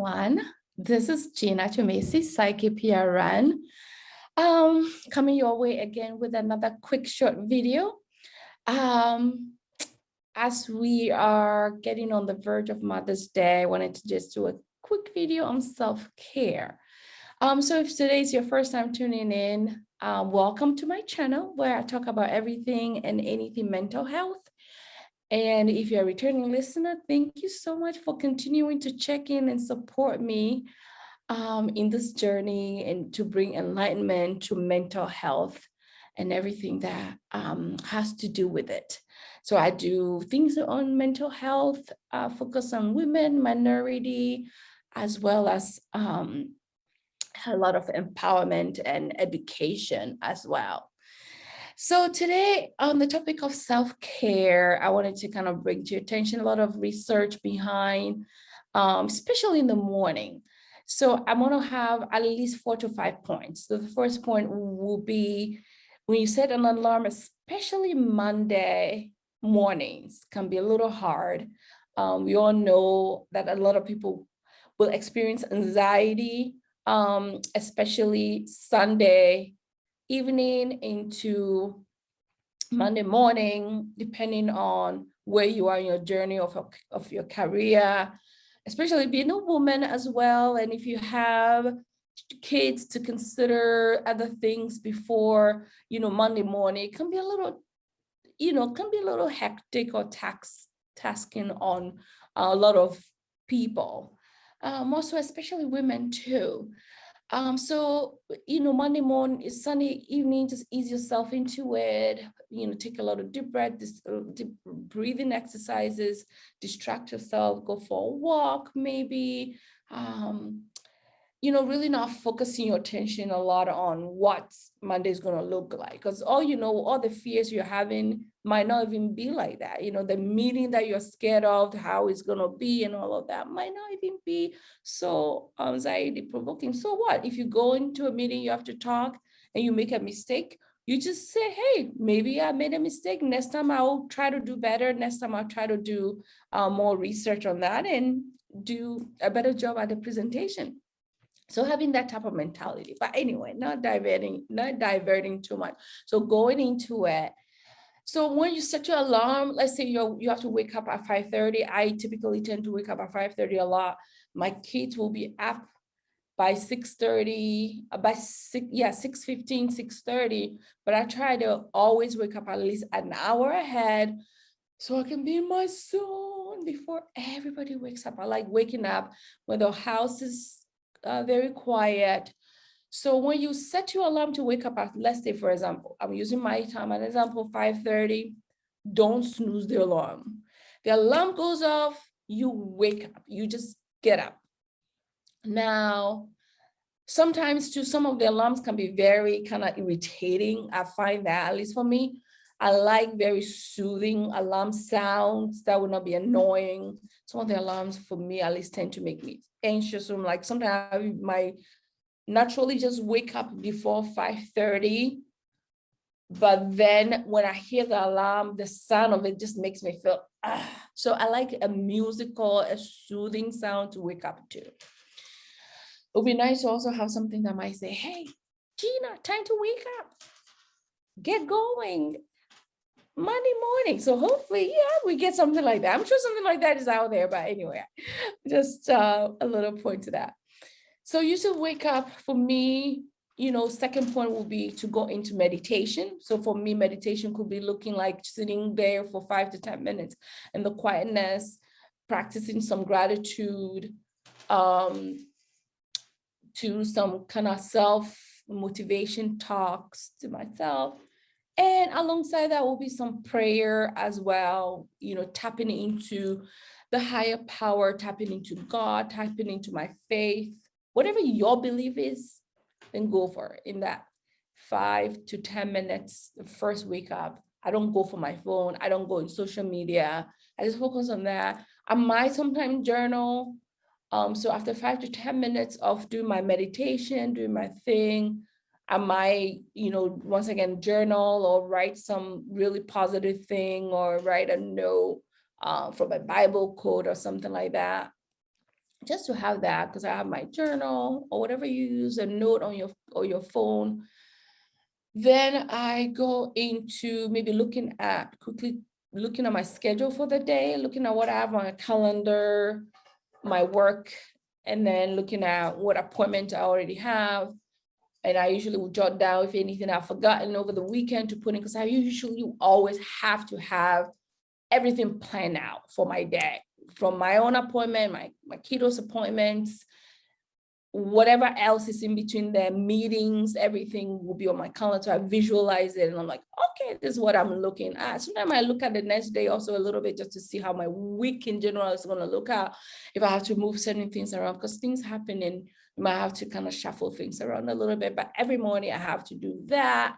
everyone. This is Gina Chumesi, Psyche PRN, coming your way again with another quick short video. As we are getting on the verge of Mother's Day, I wanted to just do a quick video on self-care. So if today is your first time tuning in, welcome to my channel where I talk about everything and anything mental health. And if you're a returning listener, thank you so much for continuing to check in and support me in this journey and to bring enlightenment to mental health and everything that has to do with it. So I do things on mental health, focus on women, minority, as well as a lot of empowerment and education as well. So today on the topic of self-care, I wanted to kind of bring to your attention a lot of research behind, especially in the morning. So I'm going to have at least 4 to 5 points. So the first point will be when you set an alarm, especially Monday mornings can be a little hard. We all know that a lot of people will experience anxiety, especially Sunday evening into Monday morning, depending on where you are in your journey of your career, especially being a woman as well. And if you have kids to consider other things before, Monday morning, it can be a little, hectic or tasking on a lot of people, also especially women too. So, Monday morning is Sunday evening, just ease yourself into it, take a lot of deep breaths, deep breathing exercises, distract yourself, go for a walk, maybe, really not focusing your attention a lot on what Monday is going to look like, because all the fears you're having might not even be like that. The meeting that you're scared of, how it's going to be and all of that might not even be so anxiety provoking. So what? If you go into a meeting, you have to talk and you make a mistake, you just say, hey, maybe I made a mistake. Next time I'll try to do better. Next time I'll try to do more research on that and do a better job at the presentation. So having that type of mentality, but anyway, not diverting too much. So going into it. So when you set your alarm, let's say you have to wake up at 5:30. I typically tend to wake up at 5:30 a lot. My kids will be up by 6:30, by 6:15, 6:30. But I try to always wake up at least an hour ahead so I can be in my zone before everybody wakes up. I like waking up when the house is very quiet. So when you set your alarm to wake up at, let's say, for example, I'm using my time, an example, 5:30, don't snooze the alarm. The alarm goes off, you wake up, you just get up. Now, sometimes too, some of the alarms can be very kind of irritating. I find that, at least for me, I like very soothing alarm sounds that would not be annoying. Some of the alarms for me at least tend to make me anxious. So I'm like, sometimes I might naturally just wake up before 5:30. But then when I hear the alarm, the sound of it just makes me feel, So I like a soothing sound to wake up to. It would be nice to also have something that might say, hey, Gina, time to wake up. Get going. Monday morning. So hopefully, we get something like that. I'm sure something like that is out there, but anyway, just a little point to that. So you should wake up. For me, second point will be to go into meditation. So for me, meditation could be looking like sitting there for 5 to 10 minutes in the quietness, practicing some gratitude, to some kind of self-motivation talks to myself. And alongside that will be some prayer as well, tapping into the higher power, tapping into God, tapping into my faith. Whatever your belief is, then go for it in that 5 to 10 minutes, the first wake up. I don't go for my phone. I don't go in social media. I just focus on that. I might sometimes journal. So after 5 to 10 minutes of doing my meditation, doing my thing, I might, once again, journal or write some really positive thing or write a note from a Bible quote or something like that. just to have that, because I have my journal or whatever you use, a note on your phone. Then I go into maybe quickly looking at my schedule for the day, looking at what I have on a calendar, my work, and then looking at what appointment I already have. And I usually will jot down if anything I've forgotten over the weekend to put in, because I usually always have to have everything planned out for my day, from my own appointment, my kiddos appointments, whatever else is in between their meetings, everything will be on my calendar. I visualize it and I'm like, okay, this is what I'm looking at. Sometimes I look at the next day also a little bit just to see how my week in general is going to look out. If I have to move certain things around, because things happen and you might have to kind of shuffle things around a little bit. But every morning I have to do that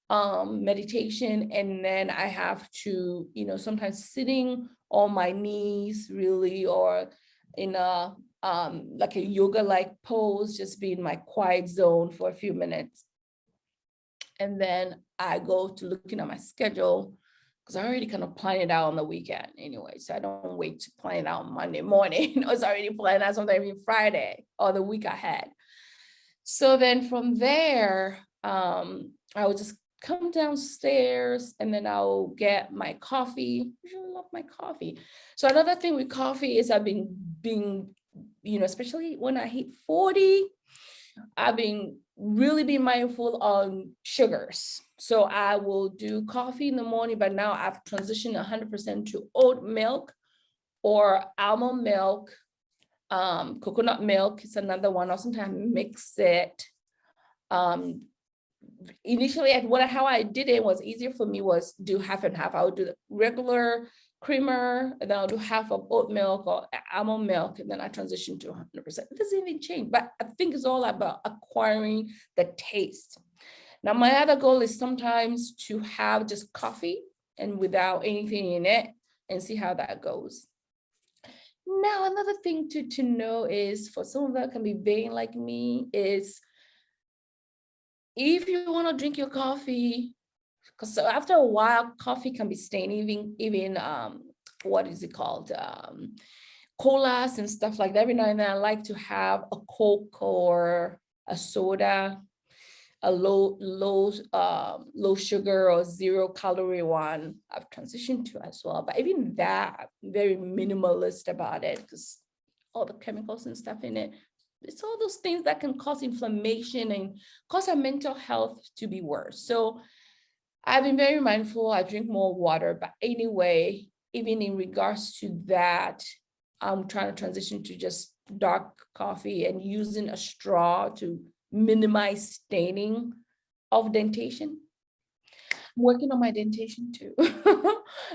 meditation, and then I have to, sometimes sitting on my knees really, or in a like a yoga like pose, just be in my quiet zone for a few minutes. And then I go to looking at my schedule, because I already kind of plan it out on the weekend anyway. So I don't wait to plan it out on Monday morning. It's already planned out sometimes even Friday or the week ahead. So then from there, I will just come downstairs and then I'll get my coffee. I usually love my coffee. So another thing with coffee is I've been, especially when I hit 40, I've been really being mindful on sugars. So I will do coffee in the morning, but now I've transitioned 100% to oat milk or almond milk. Coconut milk is another one. I'll sometimes mix it. Initially, how I did it was easier for me was do half and half. I would do the regular creamer, and then I'll do half of oat milk or almond milk, and then I transition to 100%. It doesn't even change, but I think it's all about acquiring the taste. Now, my other goal is sometimes to have just coffee and without anything in it and see how that goes. Now, another thing to know is, for someone that can be vain like me, is if you want to drink your coffee, because after a while, coffee can be stained, even what is it called? Colas and stuff like that. Every now and then I like to have a Coke or a soda, a low sugar or 0-calorie one. I've transitioned to as well. But even that, I'm very minimalist about it, because all the chemicals and stuff in it, it's all those things that can cause inflammation and cause our mental health to be worse. So I've been very mindful. I drink more water, but anyway, even in regards to that, I'm trying to transition to just dark coffee and using a straw to minimize staining of dentation. I'm working on my dentation too.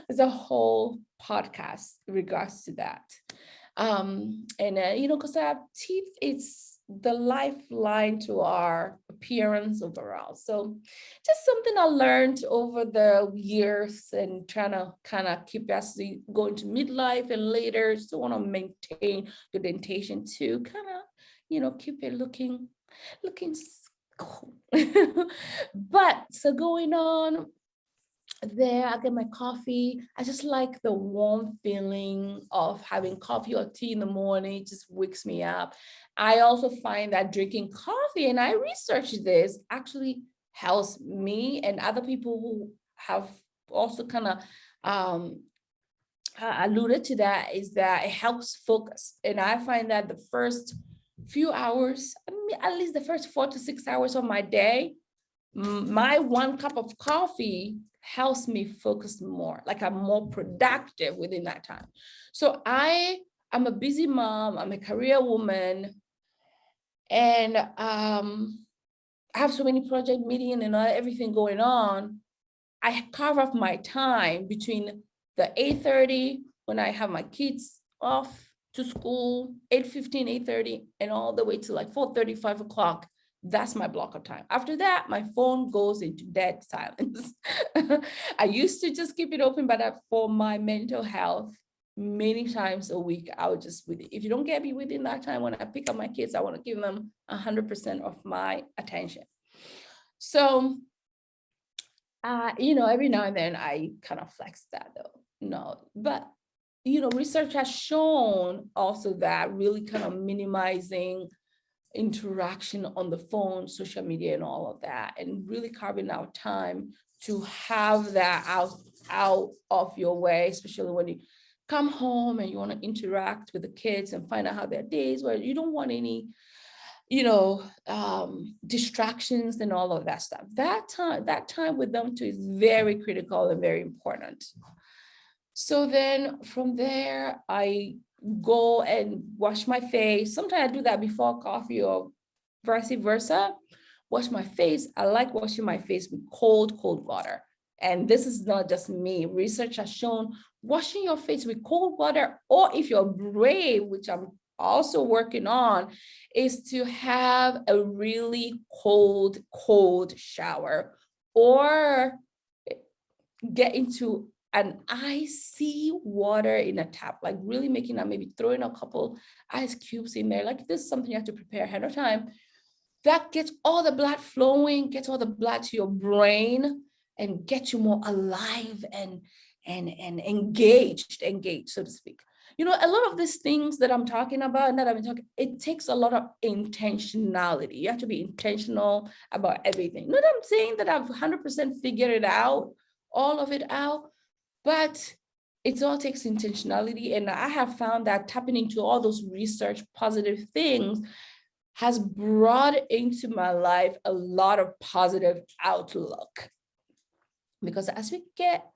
There's a whole podcast in regards to that. Because I have teeth, it's the lifeline to our appearance overall. So just something I learned over the years and trying to kind of keep us going to midlife and later. So want to maintain the dentation to kind of, keep it looking cool. But so going on there, I get my coffee. I just like the warm feeling of having coffee or tea in the morning. It just wakes me up. I also find that drinking coffee, and I researched this, actually helps me and other people who have also kind of alluded to that, is that it helps focus. And I find that the first few hours, at least the first 4 to 6 hours of my day, my 1 cup of coffee helps me focus more, like I'm more productive within that time. So I'm a busy mom, I'm a career woman, and I have so many project meetings and everything going on. I carve off my time between the 8:30 when I have my kids off to school, 8:15, 8:30, and all the way to like 4:30, 5 o'clock. That's my block of time. After that, my phone goes into dead silence. I used to just keep it open, but for my mental health, many times a week, I would just, if you don't get me within that time when I pick up my kids, I want to give them 100% of my attention. So, every now and then I kind of flex that though. No, but research has shown also that really kind of minimizing interaction on the phone, social media, and all of that, and really carving out time to have that out of your way, especially when you come home and you want to interact with the kids and find out how their days were. You don't want any distractions and all of that stuff. That time with them too is very critical and very important. So then from there, I go and wash my face. Sometimes I do that before coffee or vice versa. Wash my face. I like washing my face with cold water. And this is not just me. Research has shown washing your face with cold water, or if you're brave, which I'm also working on, is to have a really cold shower, or get into an icy water in a tap, like really making that, maybe throwing a couple ice cubes in there. Like this is something you have to prepare ahead of time. That gets all the blood flowing, gets all the blood to your brain, and gets you more alive and engaged, so to speak. A lot of these things that I'm talking about, and that I've been talking, it takes a lot of intentionality. You have to be intentional about everything. Not that I'm saying that I've 100% figured it out, all of it out, but it all takes intentionality. And I have found that tapping into all those research positive things has brought into my life a lot of positive outlook. Because as we get,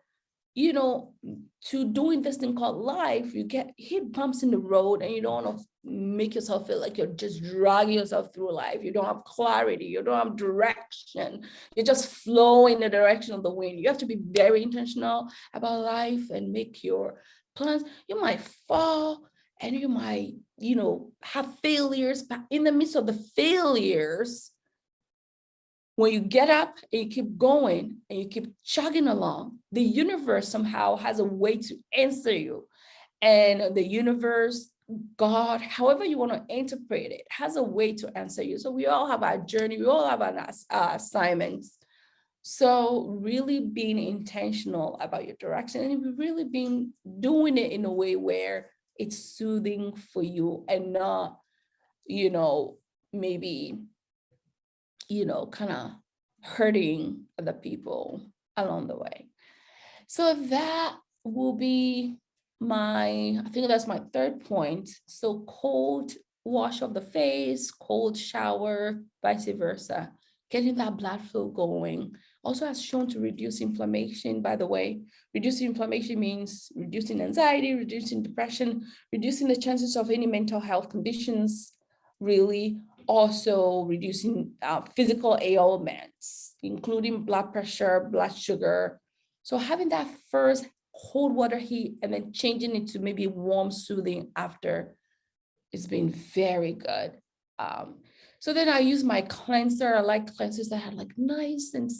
to doing this thing called life, you get hit bumps in the road, and you don't want to make yourself feel like you're just dragging yourself through life. You don't have clarity, you don't have direction, you just flow in the direction of the wind. You have to be very intentional about life and make your plans. You might fall and you might, have failures, but in the midst of the failures, when you get up and you keep going and you keep chugging along, the universe somehow has a way to answer you. And the universe, God, however you want to interpret it, has a way to answer you. So we all have our journey, we all have our assignments. So really being intentional about your direction, and really being doing it in a way where it's soothing for you, and not, maybe, kind of hurting other people along the way. So that will be I think that's my third point. So cold wash of the face, cold shower, vice versa, getting that blood flow going. Also has shown to reduce inflammation, by the way. Reducing inflammation means reducing anxiety, reducing depression, reducing the chances of any mental health conditions, really. Also reducing physical ailments, including blood pressure, blood sugar. So having that first cold water heat and then changing it to maybe warm soothing after, it's been very good. So then I use my cleanser. I like cleansers that had like nice and,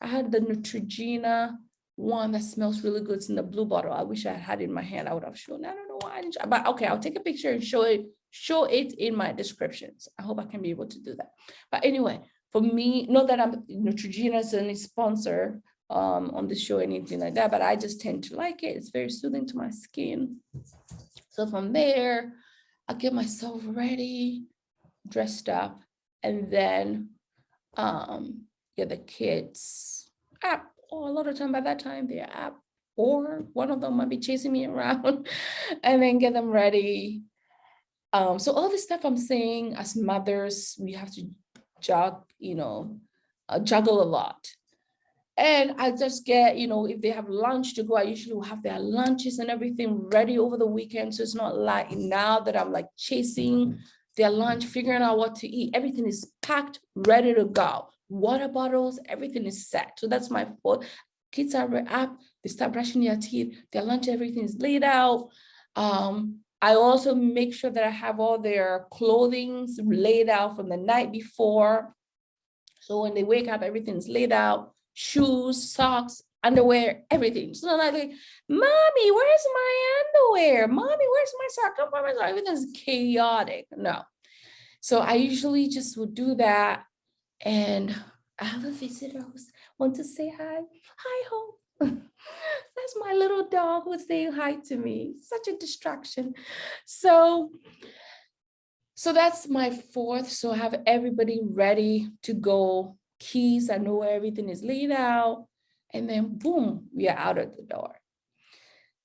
I had the Neutrogena one that smells really good. It's in the blue bottle. I wish I had it in my hand. I would have shown. I don't know why I didn't, but okay, I'll take a picture and show it in my descriptions. I hope I can be able to do that. But anyway, for me, not that Neutrogena is any sponsor on the show or anything like that, but I just tend to like it. It's very soothing to my skin. So from there, I get myself ready, dressed up, and then get the kids up. Oh, a lot of time by that time they're up, or one of them might be chasing me around, and then get them ready. So all this stuff I'm saying, as mothers, we have to juggle a lot. And I just get, if they have lunch to go, I usually will have their lunches and everything ready over the weekend. So it's not like now that I'm like chasing their lunch, figuring out what to eat. Everything is packed, ready to go. Water bottles, everything is set. So that's my fault. Kids are up, they start brushing their teeth, their lunch, everything is laid out. I also make sure that I have all their clothing laid out from the night before. So when they wake up, everything's laid out. Shoes, socks, underwear, everything. So I'm like, Mommy, where's my underwear? Mommy, where's my sock? Come on, my sock. Everything's chaotic. No. So I usually just would do that. And I have a visitor who want to say hi. Hi, Hope. That's my little dog who's saying hi to me. Such a distraction. So that's my fourth. So I have everybody ready to go. Keys, I know where everything is laid out. And then boom, we are out of the door.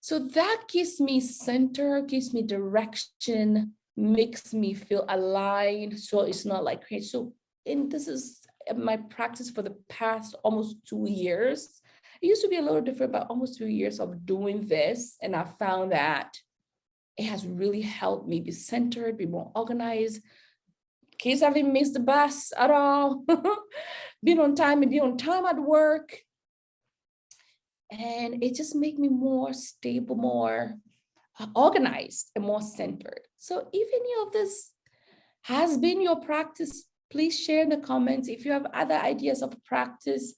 So that gives me center, gives me direction, makes me feel aligned. So it's not like, okay, so, and this is my practice for the past almost 2 years. It used to be a little different, but almost 2 years of doing this. And I found that it has really helped me be centered, be more organized. Kids haven't missed the bus at all. Being on time and be on time at work. And it just made me more stable, more organized, and more centered. So if any of this has been your practice, please share in the comments. If you have other ideas of practice,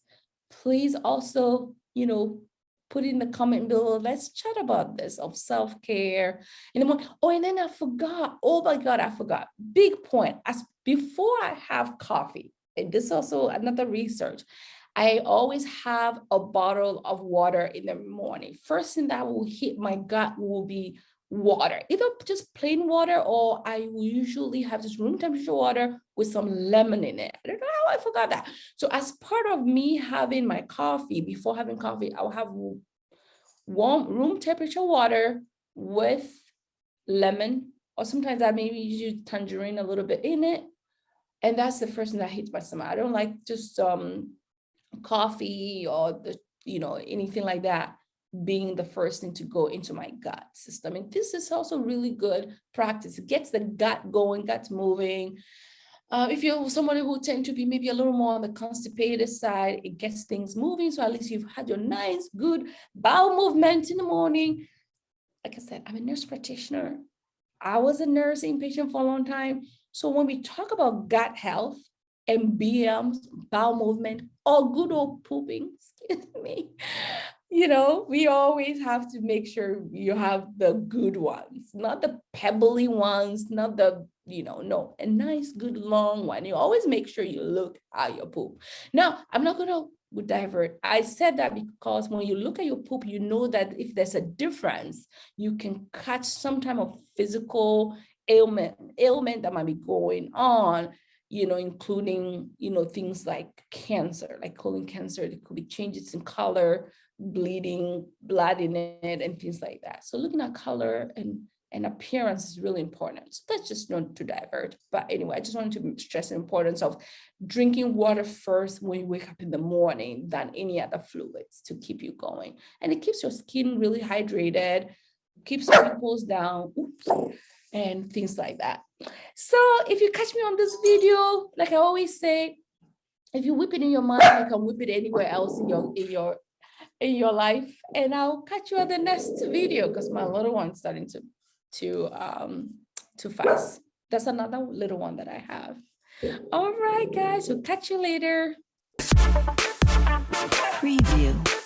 please also, put in the comment below. Let's chat about this of self-care in the morning. Oh, and then I forgot. Oh my God, I forgot. Big point. As before I have coffee, and this is also another research, I always have a bottle of water in the morning. First thing that will hit my gut will be water, either just plain water, or I will usually have this room temperature water with some lemon in it. I don't know how I forgot that. So as part of me having my coffee, before having coffee, I'll have warm room temperature water with lemon, or sometimes I maybe use tangerine a little bit in it. And that's the first thing that hits my stomach. I don't like just coffee or anything like that being the first thing to go into my gut system. And this is also really good practice. It gets the gut going, gut moving. If you're somebody who tend to be maybe a little more on the constipated side, it gets things moving. So at least you've had your nice, good bowel movement in the morning. Like I said, I'm a nurse practitioner. I was a nurse inpatient for a long time. So when we talk about gut health and BMs, bowel movement, or good old pooping, excuse me, we always have to make sure you have the good ones, not the pebbly ones, not the, no, a nice, good, long one. You always make sure you look at your poop. Now, I'm not going to divert. I said that because when you look at your poop, you know that if there's a difference, you can catch some type of physical ailment that might be going on, including, things like cancer, like colon cancer. It could be changes in color, bleeding, blood in it, and things like that. So looking at color and appearance is really important. So that's just not to divert. But anyway, I just wanted to stress the importance of drinking water first when you wake up in the morning than any other fluids to keep you going. And it keeps your skin really hydrated, keeps pimples down, and things like that. So if you catch me on this video, like I always say, if you whip it in your mind, you can whip it anywhere else in your life. And I'll catch you on the next video because my little one's starting to fast. That's another little one that I have. All right, guys, we'll catch you later. Preview.